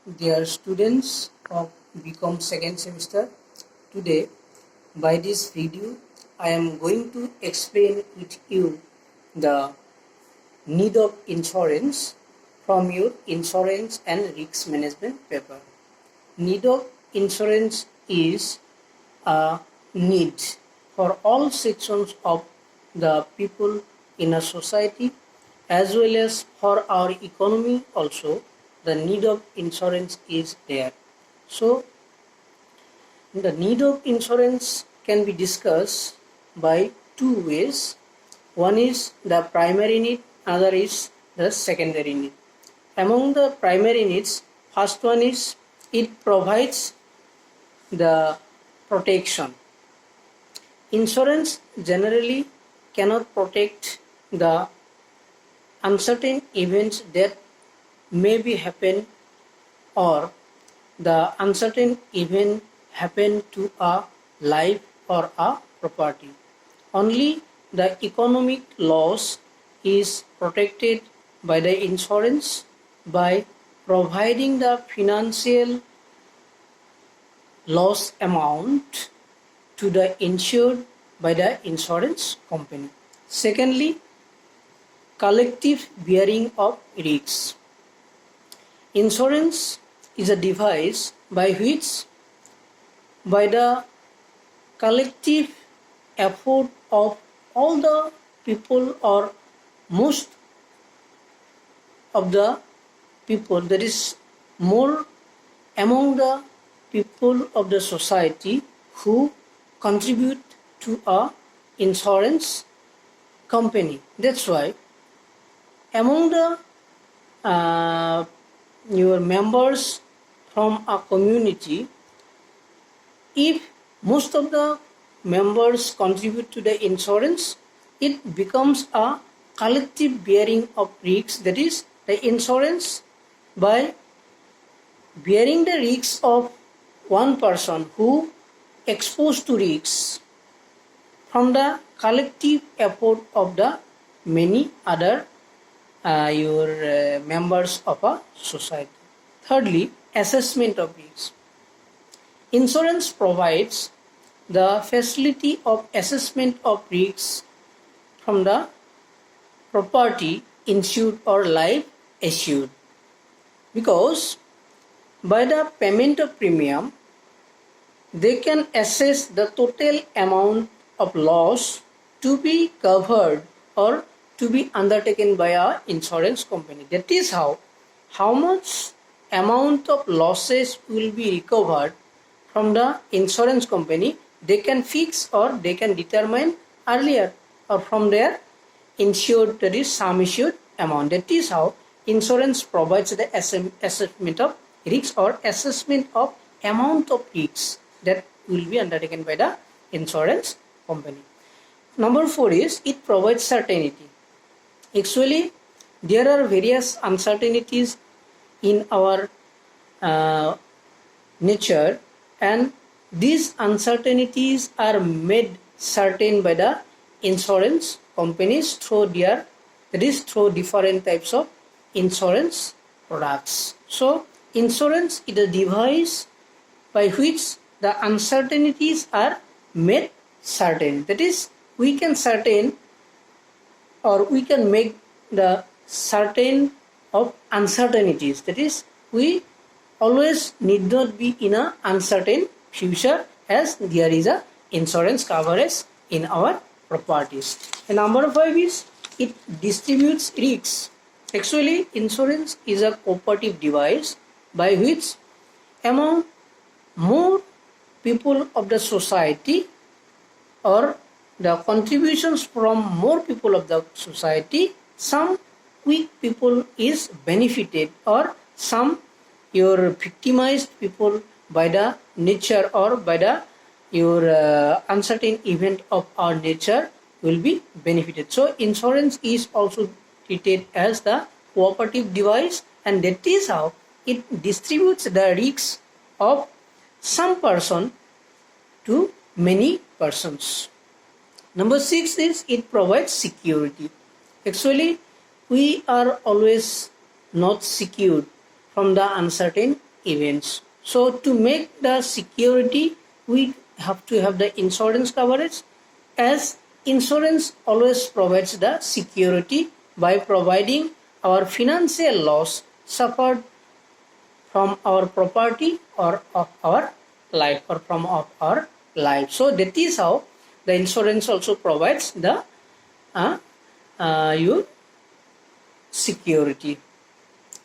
Dear students of BCom second semester, today by this video I am going to explain with you the need of insurance from your insurance and risk management paper. Need of insurance is a need for all sections of the people in a society as well as for our economy also. The need of insurance is there. So the need of insurance can be discussed by two ways. One is the primary need, another is the secondary need. Among the primary needs, first one is it provides the protection. Insurance generally cannot protect the uncertain events that may be happen, or the uncertain event happen to a life or a property. Only the economic loss is protected by the insurance by providing the financial loss amount to the insured by the insurance company. Secondly, collective bearing of risks. Insurance is a device by which, by the collective effort of all the people or most of the people, that is more among the people of the society who contribute to a insurance company. That's why among the your members from a community, if most of the members contribute to the insurance, it becomes a collective bearing of risks. That is, the insurance by bearing the risks of one person who exposed to risks from the collective effort of the many other members of a society. Thirdly, assessment of risks. Insurance provides the facility of assessment of risks from the property insured or life assured, because by the payment of premium they can assess the total amount of loss to be covered or to be undertaken by a insurance company. That is how much amount of losses will be recovered from the insurance company they can fix or they can determine earlier, or from their insured, that is sum assured amount. That is how insurance provides the assessment of risks or assessment of amount of risks that will be undertaken by the insurance company. Number 4 is it provides certainty. Actually, there are various uncertainties in our nature, and these uncertainties are made certain by the insurance companies through through different types of insurance products. So, insurance is a device by which the uncertainties are made certain. That is, we can certain or we can make the certain of uncertainties. That is, we always need not be in an uncertain future, as there is a insurance coverage in our properties. And number 5 is it distributes risks. Actually, insurance is a cooperative device by which among more people of the society, or the contributions from more people of the society, some weak people is benefited, or some your victimized people by the nature or by the uncertain event of our nature will be benefited. So insurance is also treated as the cooperative device, and that is how it distributes the risks of some person to many persons. Number 6 is it provides security. Actually, we are always not secured from the uncertain events. So to make the security, we have to have the insurance coverage, as insurance always provides the security by providing our financial loss suffered from our property or of our life, or from of our life. So that is how the insurance also provides the your security.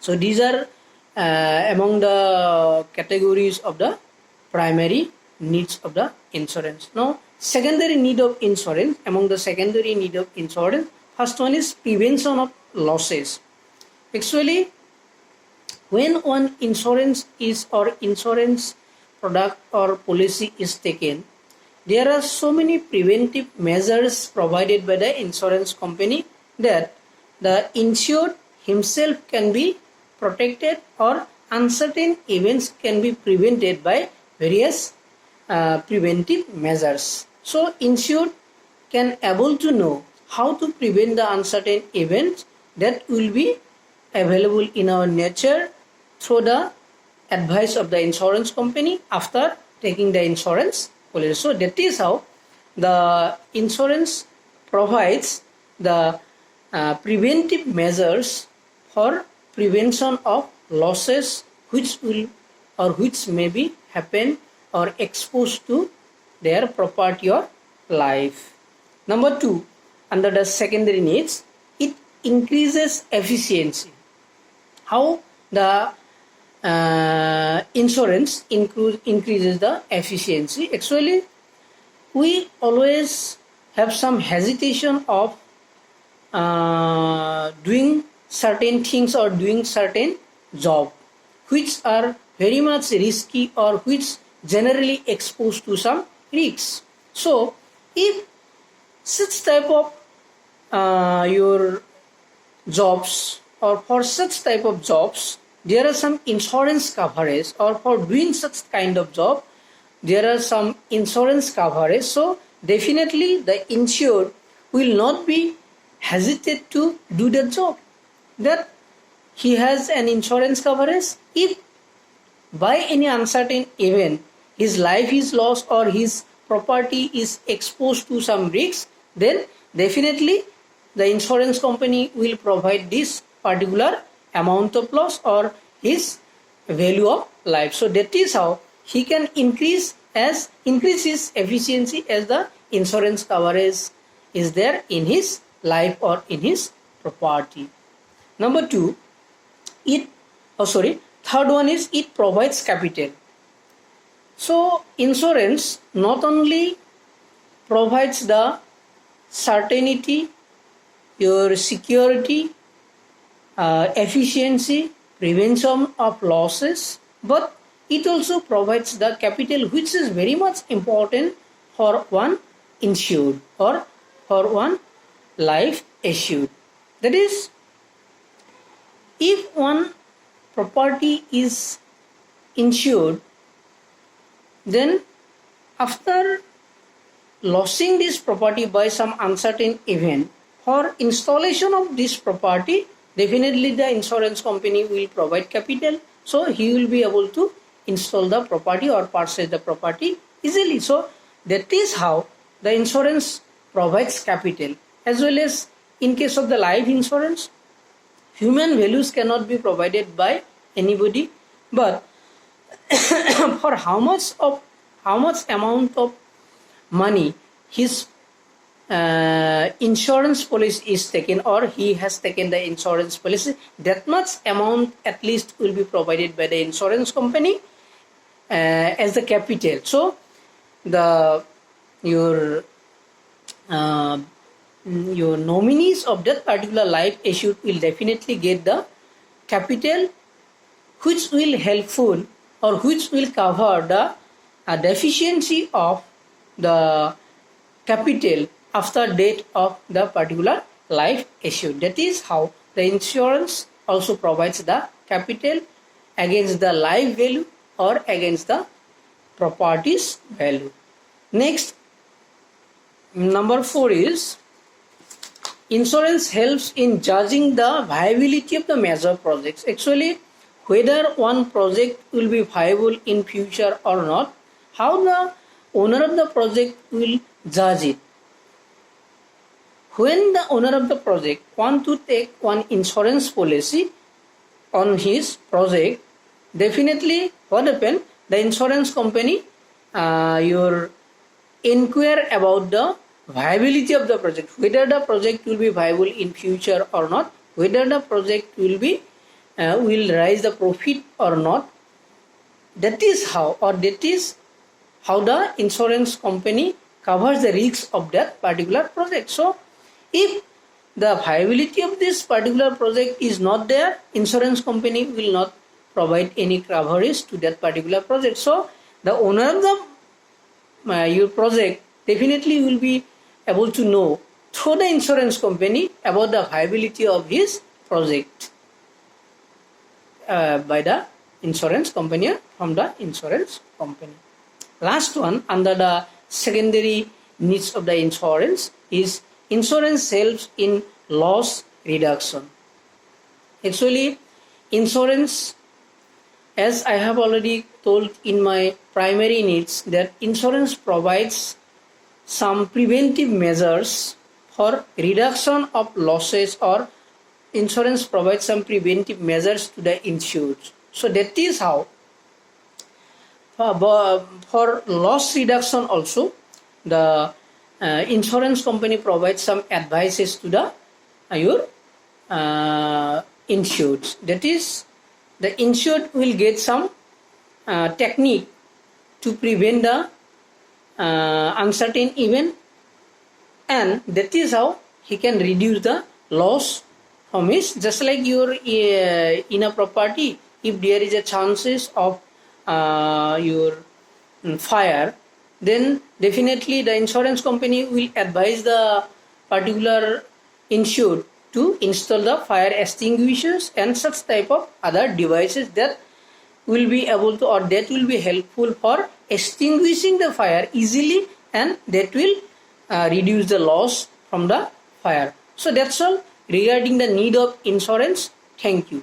So these are among the categories of the primary needs of the insurance. Now secondary need of insurance, among the secondary need of insurance, first one is prevention of losses. Actually, when one insurance is or insurance product or policy is taken, there are so many preventive measures provided by the insurance company that the insured himself can be protected, or uncertain events can be prevented by various preventive measures. So insured can able to know how to prevent the uncertain events that will be available in our nature through the advice of the insurance company after taking the insurance policy. So that is how the insurance provides the preventive measures for prevention of losses which will or which may be happen or exposed to their property or life. Number 2, under the secondary needs, it increases efficiency. How the insurance increases the efficiency? Actually, we always have some hesitation of doing certain things or doing certain job which are very much risky or which generally exposed to some risks. So if such type of your jobs, or for such type of jobs there are some insurance coverage, or for doing such kind of job there are some insurance coverage, so definitely the insured will not be hesitate to do the job, that he has an insurance coverage. If by any uncertain event his life is lost or his property is exposed to some risks, then definitely the insurance company will provide this particular amount of loss or his value of life. So that is how he can increase his efficiency as the insurance coverage is there in his life or in his property. Number 2, third one is it provides capital. So insurance not only provides the certainty, your security, efficiency, prevention of losses, but it also provides the capital which is very much important for one insured or for one life assured. That is, if one property is insured, then after losing this property by some uncertain event, for installation of this property, definitely the insurance company will provide capital, so he will be able to install the property or purchase the property easily. So that is how the insurance provides capital. As well as in case of the life insurance, human values cannot be provided by anybody, but for how much amount of money his insurance policy is taken, or he has taken the insurance policy, that much amount at least will be provided by the insurance company as the capital. So your nominees of that particular life assured will definitely get the capital which will helpful or which will cover the deficiency of the capital after death of the particular life assured. That is how the insurance also provides the capital against the life value or against the property's value. Next, number 4 is insurance helps in judging the viability of the major projects. Actually, whether one project will be viable in future or not, how the owner of the project will judge it. When the owner of the project want to take one insurance policy on his project, definitely what happen, the insurance company your inquire about the viability of the project, whether the project will be viable in future or not, whether the project will be will rise the profit or not. That is how the insurance company covers the risks of that particular project. So if the viability of this particular project is not there, insurance company will not provide any coverage to that particular project. So the owner of the your project definitely will be able to know through the insurance company about the viability of his project by the insurance company or from the insurance company. Last one, under the secondary needs of the insurance, is insurance helps in loss reduction. Actually, insurance, as I have already told in my primary needs, that insurance provides some preventive measures for reduction of losses, or insurance provides some preventive measures to the insured. So that is how for loss reduction also the insurance company provides some advices to the your insured. That is, the insured will get some technique to prevent the uncertain event, and that is how he can reduce the loss from his. Just like your in a property, if there is a chances of your fire, then definitely the insurance company will advise the particular insured to install the fire extinguishers and such type of other devices that will be able to, or that will be helpful for extinguishing the fire easily, and that will reduce the loss from the fire. So that's all regarding the need of insurance. Thank you.